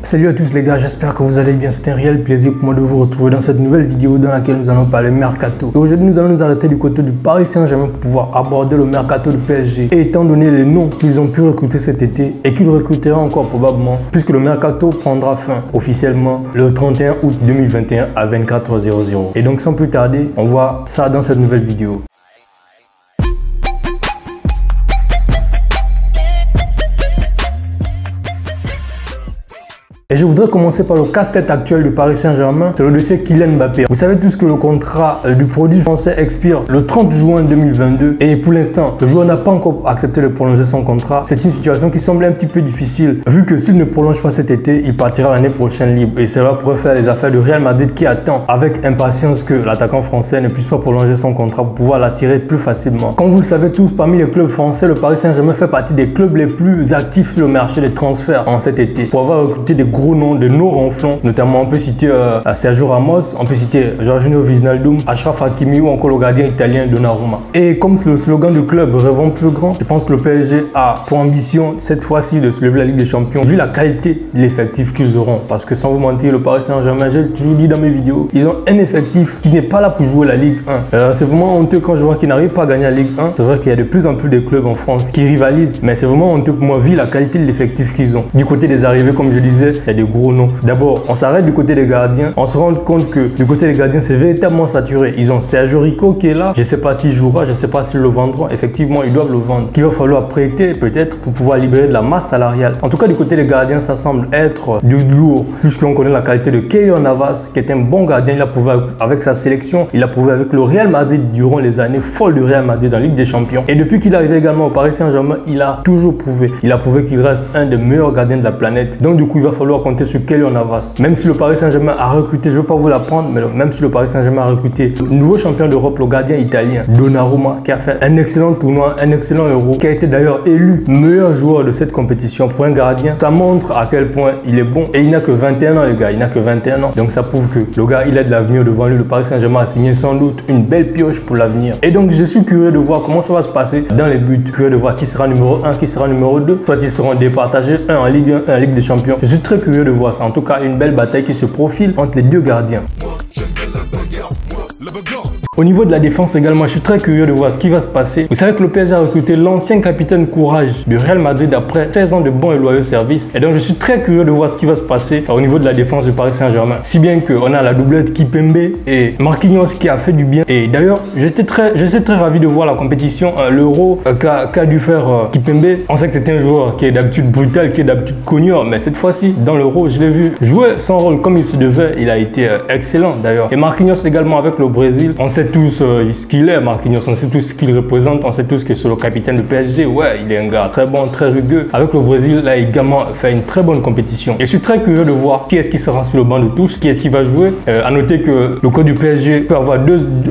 Salut à tous les gars, j'espère que vous allez bien. C'est un réel plaisir pour moi de vous retrouver dans cette nouvelle vidéo dans laquelle nous allons parler mercato. Et aujourd'hui nous allons nous arrêter du côté du Paris Saint-Germain pour pouvoir aborder le mercato du PSG. Et étant donné les noms qu'ils ont pu recruter cet été et qu'ils recruteront encore probablement, puisque le mercato prendra fin officiellement le 31 août 2021 à 24h00. Et donc sans plus tarder, on voit ça dans cette nouvelle vidéo. Et je voudrais commencer par le casse-tête actuel du Paris Saint-Germain, c'est le dossier Kylian Mbappé. Vous savez tous que le contrat du produit français expire le 30 juin 2022 et pour l'instant, le joueur n'a pas encore accepté de prolonger son contrat. C'est une situation qui semble un petit peu difficile vu que s'il ne prolonge pas cet été, il partira l'année prochaine libre et cela pourrait faire les affaires du Real Madrid qui attend avec impatience que l'attaquant français ne puisse pas prolonger son contrat pour pouvoir l'attirer plus facilement. Comme vous le savez tous, parmi les clubs français, le Paris Saint-Germain fait partie des clubs les plus actifs sur le marché des transferts en cet été pour avoir recruté des gros noms, de nos ronflants, notamment on peut citer Sergio Ramos, on peut citer Jorginho Wijnaldum, Achraf Hakimi ou encore le gardien italien Donnarumma. Et comme c'est le slogan du club rêvons plus grand, je pense que le PSG a pour ambition cette fois-ci de soulever la Ligue des Champions vu la qualité de l'effectif qu'ils auront. Parce que sans vous mentir, le Paris Saint-Germain, j'ai toujours dit dans mes vidéos, ils ont un effectif qui n'est pas là pour jouer la Ligue 1. C'est vraiment honteux quand je vois qu'ils n'arrivent pas à gagner la Ligue 1. C'est vrai qu'il y a de plus en plus de clubs en France qui rivalisent, mais c'est vraiment honteux pour moi vu la qualité de l'effectif qu'ils ont. Du côté des arrivées, comme je disais, il y a des gros noms. D'abord, on s'arrête du côté des gardiens. On se rend compte que du côté des gardiens, c'est véritablement saturé. Ils ont Sergio Rico qui est là. Je ne sais pas s'il jouera, je ne sais pas s'ils le vendront. Effectivement, ils doivent le vendre. Qu'il va falloir prêter peut-être pour pouvoir libérer de la masse salariale. En tout cas, du côté des gardiens, ça semble être du lourd. Puisqu'on connaît la qualité de Keylor Navas, qui est un bon gardien. Il a prouvé avec sa sélection. Il a prouvé avec le Real Madrid durant les années folles du Real Madrid en Ligue des Champions. Et depuis qu'il est arrivé également au Paris Saint-Germain, il a toujours prouvé. Il a prouvé qu'il reste un des meilleurs gardiens de la planète. Donc, du coup, il va falloir compter sur Keylor Navas. Même si le Paris Saint-Germain a recruté, je ne veux pas vous l'apprendre, mais même si le Paris Saint-Germain a recruté le nouveau champion d'Europe, le gardien italien Donnarumma, qui a fait un excellent tournoi, un excellent Euro, qui a été d'ailleurs élu meilleur joueur de cette compétition pour un gardien, ça montre à quel point il est bon. Et il n'a que 21 ans, les gars, il n'a que 21 ans. Donc ça prouve que le gars, il a de l'avenir devant lui. Le Paris Saint-Germain a signé sans doute une belle pioche pour l'avenir. Et donc je suis curieux de voir comment ça va se passer dans les buts. Curieux de voir qui sera numéro 1, qui sera numéro 2. Soit ils seront départagés, un en Ligue 1, un en Ligue des Champions. Je suis très curieux de voir ça. En tout cas, une belle bataille qui se profile entre les deux gardiens. Au niveau de la défense également, je suis très curieux de voir ce qui va se passer. Vous savez que le PSG a recruté l'ancien capitaine Courage du Real Madrid après 16 ans de bons et loyaux services. Et donc, je suis très curieux de voir ce qui va se passer au niveau de la défense du Paris Saint-Germain. Si bien qu'on a la doublette Kimpembe et Marquinhos qui a fait du bien. Et d'ailleurs, j'étais très ravi de voir la compétition, l'Euro qu'a dû faire Kimpembe. On sait que c'était un joueur qui est d'habitude brutal, qui est d'habitude cogneur. Mais cette fois-ci, dans l'Euro, je l'ai vu jouer son rôle comme il se devait. Il a été excellent d'ailleurs. Et Marquinhos également avec le Brésil. On sait tous ce qu'il est, Marquinhos, on sait tous ce qu'il représente, on sait tous que c'est le capitaine du PSG. Ouais, il est un gars très bon, très rugueux. Avec le Brésil, là, il a également fait une très bonne compétition. Et je suis très curieux de voir qui est-ce qui sera sur le banc de touche, qui est-ce qui va jouer. À noter que le coach du PSG peut avoir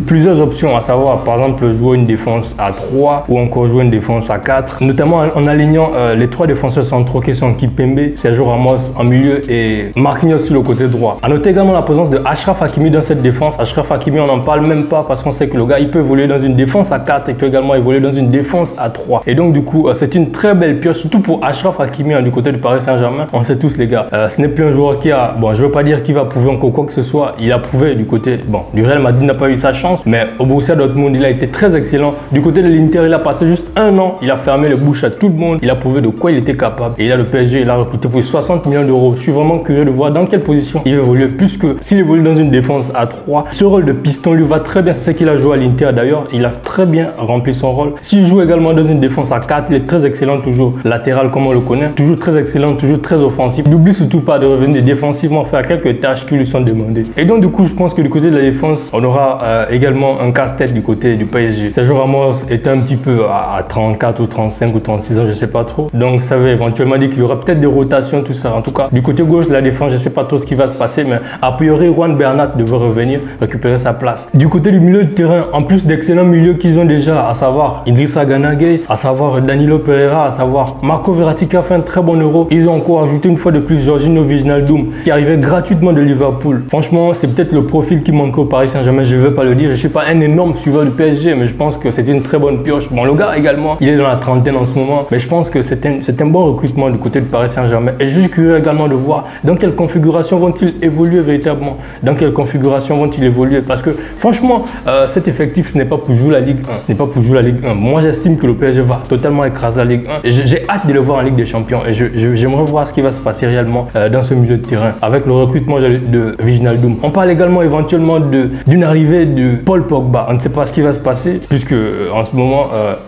plusieurs options, à savoir, par exemple, jouer une défense à 3 ou encore jouer une défense à 4, notamment en alignant les 3 défenseurs centraux qui sont Kimpembe, Sergio Ramos en milieu et Marquinhos sur le côté droit. À noter également la présence de Achraf Hakimi dans cette défense. Achraf Hakimi, on n'en parle même pas parce qu'on sait que le gars, il peut évoluer dans une défense à 4 et peut également évoluer dans une défense à 3. Et donc, du coup, c'est une très belle pioche, surtout pour Achraf Hakimi du côté du Paris Saint-Germain. On sait tous, les gars, ce n'est plus un joueur qui a, bon, je veux pas dire qu'il va prouver encore quoi que ce soit. Il a prouvé du côté, bon, du Real Madrid n'a pas eu sa chance, mais au Borussia Dortmund, il a été très excellent. Du côté de l'Inter, il a passé juste un an. Il a fermé les bouches à tout le monde. Il a prouvé de quoi il était capable. Et là, le PSG, il a recruté pour 60 millions d'euros. Je suis vraiment curieux de voir dans quelle position il va évoluer, puisque s'il évolue dans une défense à 3, ce rôle de piston lui va très bien. C'est ce qu'il a joué à l'Inter d'ailleurs, il a très bien rempli son rôle. S'il joue également dans une défense à 4, il est très excellent toujours latéral comme on le connaît, toujours très excellent, toujours très offensif. N'oublie surtout pas de revenir défensivement faire quelques tâches qui lui sont demandées. Et donc du coup, je pense que du côté de la défense, on aura également un casse-tête du côté du PSG. Sergio Ramos est un petit peu à 34 ou 35 ou 36 ans, je sais pas trop. Donc ça veut éventuellement dire qu'il y aura peut-être des rotations, tout ça. En tout cas, du côté gauche de la défense, je sais pas trop ce qui va se passer, mais a priori, Juan Bernat devrait revenir récupérer sa place. Du côté du milieu de terrain, en plus d'excellents milieux qu'ils ont déjà, à savoir Idrissa Gana Gueye, à savoir Danilo Pereira, à savoir Marco Verratti qui a fait un très bon Euro, ils ont encore ajouté une fois de plus Jorginho Wijnaldum qui arrivait gratuitement de Liverpool. Franchement, c'est peut-être le profil qui manque au Paris Saint-Germain, je ne vais pas le dire. Je ne suis pas un énorme suiveur du PSG, mais je pense que c'était une très bonne pioche. Bon, le gars également, il est dans la trentaine en ce moment, mais je pense que c'est un bon recrutement du côté du Paris Saint-Germain. Et je suis curieux également de voir dans quelle configuration vont-ils évoluer véritablement, dans quelle configuration vont-ils évoluer, parce que franchement, cet effectif, ce n'est pas pour jouer la Ligue 1, ce n'est pas pour jouer la Ligue 1. Moi, j'estime que le PSG va totalement écraser la Ligue 1 et j'ai hâte de le voir en Ligue des Champions et j'aimerais voir ce qui va se passer réellement dans ce milieu de terrain avec le recrutement de Wijnaldum. On parle également éventuellement d'une arrivée de Paul Pogba. On ne sait pas ce qui va se passer puisque en ce moment,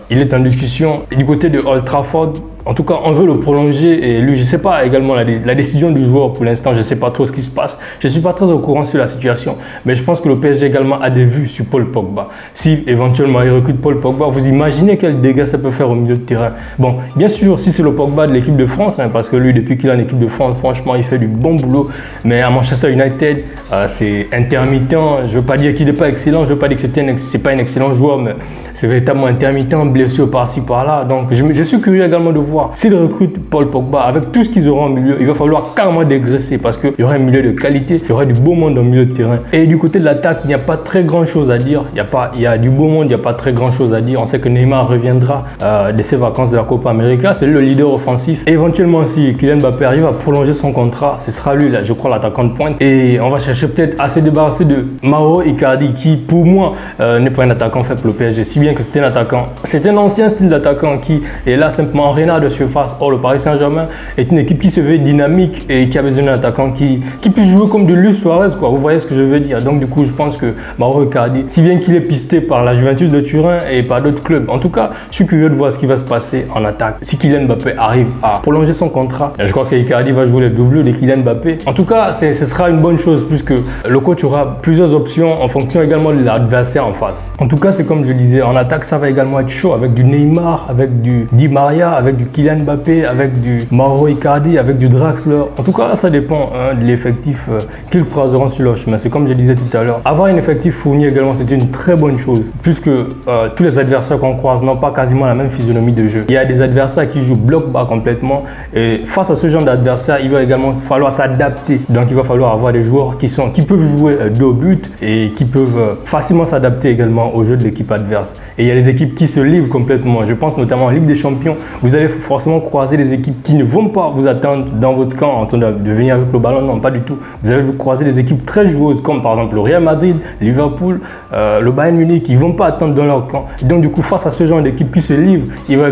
il est en discussion du côté de Old Trafford. En tout cas, on veut le prolonger et lui, je ne sais pas également la décision du joueur pour l'instant. Je ne sais pas trop ce qui se passe. Je ne suis pas très au courant sur la situation. Mais je pense que le PSG également a des vues sur Paul Pogba. Si éventuellement il recrute Paul Pogba, vous imaginez quel dégât ça peut faire au milieu de terrain. Bon, bien sûr, si c'est le Pogba de l'équipe de France, parce que lui, depuis qu'il est en équipe de France, franchement, il fait du bon boulot. Mais à Manchester United, c'est intermittent. Je ne veux pas dire qu'il n'est pas excellent. Je ne veux pas dire que ce n'est pas un excellent joueur, mais c'est véritablement intermittent, blessure par-ci, par-là. Donc, je suis curieux également de voir s'ils recrutent Paul Pogba, avec tout ce qu'ils auront au milieu, il va falloir carrément dégraisser parce qu'il y aura un milieu de qualité, il y aura du beau monde au milieu de terrain. Et du côté de l'attaque, il n'y a pas très grand chose à dire. Il y a du beau monde, il n'y a pas très grand chose à dire. On sait que Neymar reviendra de ses vacances de la Copa América. C'est lui le leader offensif. Et éventuellement, si Kylian Mbappé arrive à prolonger son contrat, ce sera lui, là, je crois, l'attaquant de pointe. Et on va chercher peut-être à se débarrasser de Mauro Icardi, qui, pour moi, n'est pas un attaquant fait pour le PSG. Si bien que c'était un attaquant, c'est un ancien style d'attaquant qui est là simplement en renard de surface. Or, le Paris Saint-Germain est une équipe qui se veut dynamique et qui a besoin d'un attaquant qui puisse jouer comme de Luis Suarez, quoi. Vous voyez ce que je veux dire. Donc, du coup, je pense que Mauro Icardi, si bien qu'il est pisté par la Juventus de Turin et par d'autres clubs, en tout cas, je suis curieux de voir ce qui va se passer en attaque. Si Kylian Mbappé arrive à prolonger son contrat, je crois qu'Icardi va jouer les doublures de Kylian Mbappé. En tout cas, ce sera une bonne chose puisque le coach aura plusieurs options en fonction également de l'adversaire en face. En tout cas, c'est comme je disais, en attaque, ça va également être chaud avec du Neymar, avec du Di Maria, avec du Kylian Mbappé, avec du Mauro Icardi, avec du Draxler. En tout cas, ça dépend de l'effectif qu'ils croiseront sur leur chemin. C'est comme je disais tout à l'heure. Avoir un effectif fourni également, c'est une très bonne chose puisque tous les adversaires qu'on croise n'ont pas quasiment la même physionomie de jeu. Il y a des adversaires qui jouent bloc bas complètement et face à ce genre d'adversaire, il va également falloir s'adapter. Donc, il va falloir avoir des joueurs qui peuvent jouer dos au but et qui peuvent facilement s'adapter également au jeu de l'équipe adverse. Et il y a des équipes qui se livrent complètement. Je pense notamment en Ligue des Champions. Vous allez forcément croiser des équipes qui ne vont pas vous attendre dans votre camp en train de venir avec le ballon. Non, pas du tout. Vous allez vous croiser des équipes très joueuses comme par exemple le Real Madrid, Liverpool, le Bayern Munich qui ne vont pas attendre dans leur camp. Et donc du coup, face à ce genre d'équipe qui se livre, il va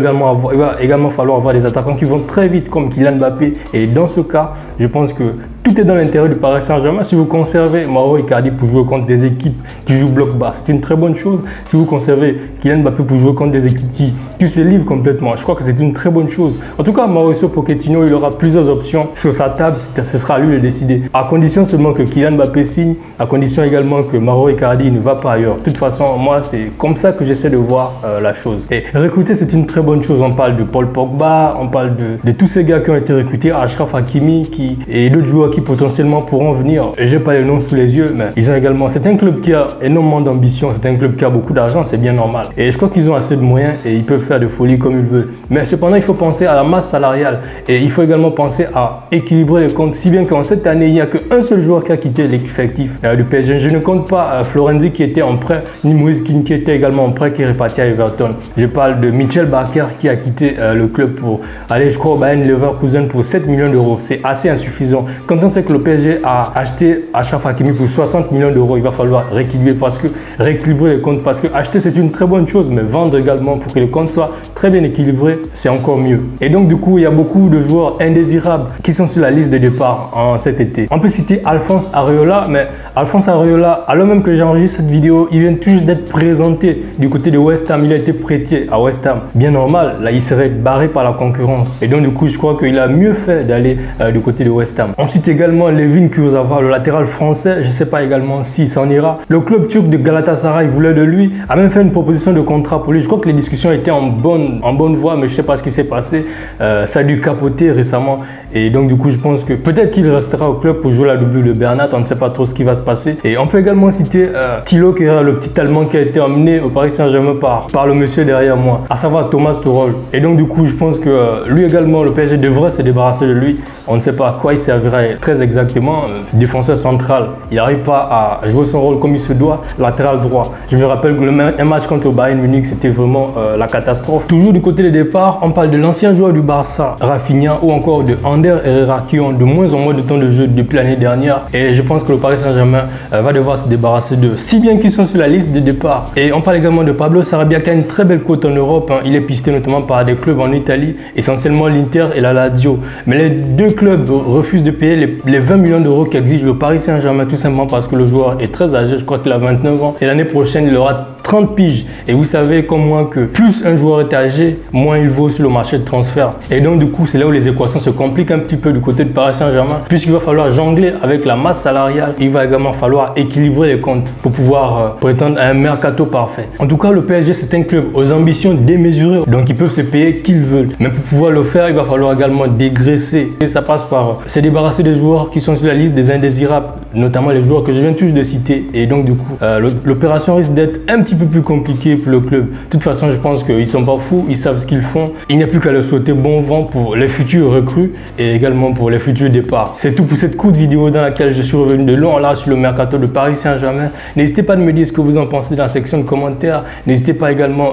également falloir avoir des attaquants qui vont très vite comme Kylian Mbappé. Et dans ce cas, je pense que tout est dans l'intérêt du Paris Saint-Germain. Si vous conservez Mauro Icardi pour jouer contre des équipes qui jouent bloc bas, c'est une très bonne chose. Si vous conservez Kylian Mbappé pour jouer contre des équipes qui se livrent complètement, je crois que c'est une très bonne chose. En tout cas, Mauricio Pochettino, il aura plusieurs options sur sa table. Ce sera à lui de décider. À condition seulement que Kylian Mbappé signe, à condition également que Mauro Icardi ne va pas ailleurs. De toute façon, moi, c'est comme ça que j'essaie de voir la chose. Et recruter, c'est une très bonne chose. On parle de Paul Pogba, on parle de tous ces gars qui ont été recrutés, Achraf Hakimi et d'autres joueurs qui potentiellement pourront venir. Je n'ai pas les noms sous les yeux, mais ils ont également... C'est un club qui a énormément d'ambition, c'est un club qui a beaucoup d'argent, c'est bien normal. Et je crois qu'ils ont assez de moyens et ils peuvent faire de folie comme ils veulent. Mais cependant, il faut penser à la masse salariale et il faut également penser à équilibrer les comptes. Si bien qu'en cette année, il n'y a qu'un seul joueur qui a quitté l'effectif du PSG. Je ne compte pas Florenzi qui était en prêt, ni Moïse Kean qui était également en prêt, qui est réparti à Everton. Je parle de Michel Bakker qui a quitté le club pour aller, je crois, au Bayern Leverkusen pour 7 millions d'euros. C'est assez insuffisant. Quand on sait que le PSG a acheté Achraf Hakimi pour 60 millions d'euros, il va falloir rééquilibrer les comptes parce que acheter c'est une très bonne chose, mais vendre également pour que les comptes soient très bien équilibrés, c'est encore mieux. Et donc du coup, il y a beaucoup de joueurs indésirables qui sont sur la liste de départ en cet été. On peut citer Alphonse Areola, mais Alphonse Areola, alors même que j'enregistre cette vidéo, il vient tout juste d'être présenté du côté de West Ham. Il a été prêté à West Ham. Bien normal, là il serait barré par la concurrence. Et donc du coup, je crois qu'il a mieux fait d'aller du côté de West Ham. On cite cite également Levin Kurzawa, le latéral français. Je ne sais pas également s'il s'en ira. Le club turc de Galatasaray voulait de lui, a même fait une proposition de contrat pour lui. Je crois que les discussions étaient en bonne voie, mais je ne sais pas ce qui s'est passé. Ça a dû capoter récemment. Et donc, du coup, je pense que peut-être qu'il restera au club pour jouer la double de Bernat. On ne sait pas trop ce qui va se passer. Et on peut également citer Thilo Kehrer, le petit Allemand qui a été emmené au Paris Saint-Germain par le monsieur derrière moi, à savoir Thomas Tuchel. Et donc, du coup, je pense que lui également, le PSG devrait se débarrasser de lui. On ne sait pas à quoi il servirait très exactement. Défenseur central, il n'arrive pas à jouer son rôle comme il se doit. Latéral droit. Je me rappelle que un match contre le Bayern Munich, c'était vraiment la catastrophe. Toujours du côté des départs, on parle de l'ancien joueur du Barça, Rafinha, ou encore de Ander Herrera, qui ont de moins en moins de temps de jeu depuis l'année dernière. Et je pense que le Paris Saint-Germain va devoir se débarrasser d'eux, si bien qu'ils sont sur la liste de départ. Et on parle également de Pablo Sarabia, qui a une très belle cote en Europe. Il est pisté notamment par des clubs en Italie, essentiellement l'Inter et la Lazio. Mais les deux clubs refusent de payer les 20 millions d'euros qu'exige le Paris Saint-Germain, tout simplement parce que le joueur est très âgé. Je crois qu'il a 29 ans. Et l'année prochaine, il aura 30 piges. Et vous savez comme moi que plus un joueur est âgé, moins il vaut sur le marché de transfert. Et donc, du coup, c'est là où les équations se compliquent un petit peu du côté de Paris Saint-Germain, puisqu'il va falloir jongler avec la masse salariale. Il va également falloir équilibrer les comptes pour pouvoir prétendre à un mercato parfait. En tout cas, le PSG, c'est un club aux ambitions démesurées. Donc, ils peuvent se payer qu'ils veulent. Mais pour pouvoir le faire, il va falloir également dégraisser. Et ça passe par se débarrasser des joueurs qui sont sur la liste des indésirables, notamment les joueurs que je viens tous de citer. Et donc, du coup, l'opération risque d'être un petit peu plus compliquée pour le club. De toute façon, je pense qu'ils sont pas fous, ils savent ce qu'ils font. Il n'y a plus qu'à leur souhaiter bon vent pour les futurs recrues et également pour les futurs départs. C'est tout pour cette courte vidéo dans laquelle je suis revenu de long en large sur le mercato de Paris Saint-Germain. N'hésitez pas à me dire ce que vous en pensez dans la section de commentaires. N'hésitez pas également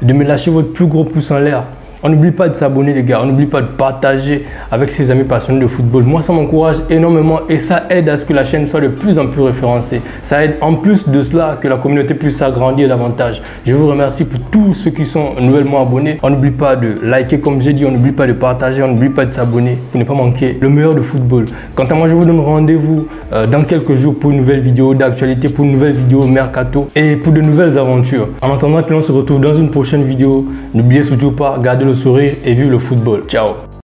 de me lâcher votre plus gros pouce en l'air. On n'oublie pas de s'abonner les gars, on n'oublie pas de partager avec ses amis passionnés de football. Moi ça m'encourage énormément et ça aide à ce que la chaîne soit de plus en plus référencée. Ça aide en plus de cela que la communauté puisse s'agrandir davantage. Je vous remercie pour tous ceux qui sont nouvellement abonnés. On n'oublie pas de liker comme j'ai dit, on n'oublie pas de partager, on n'oublie pas de s'abonner pour ne pas manquer le meilleur de football. Quant à moi je vous donne rendez-vous dans quelques jours pour une nouvelle vidéo d'actualité, pour une nouvelle vidéo mercato et pour de nouvelles aventures. En attendant que l'on se retrouve dans une prochaine vidéo, n'oubliez surtout pas, gardez le sourire et vive le football. Ciao.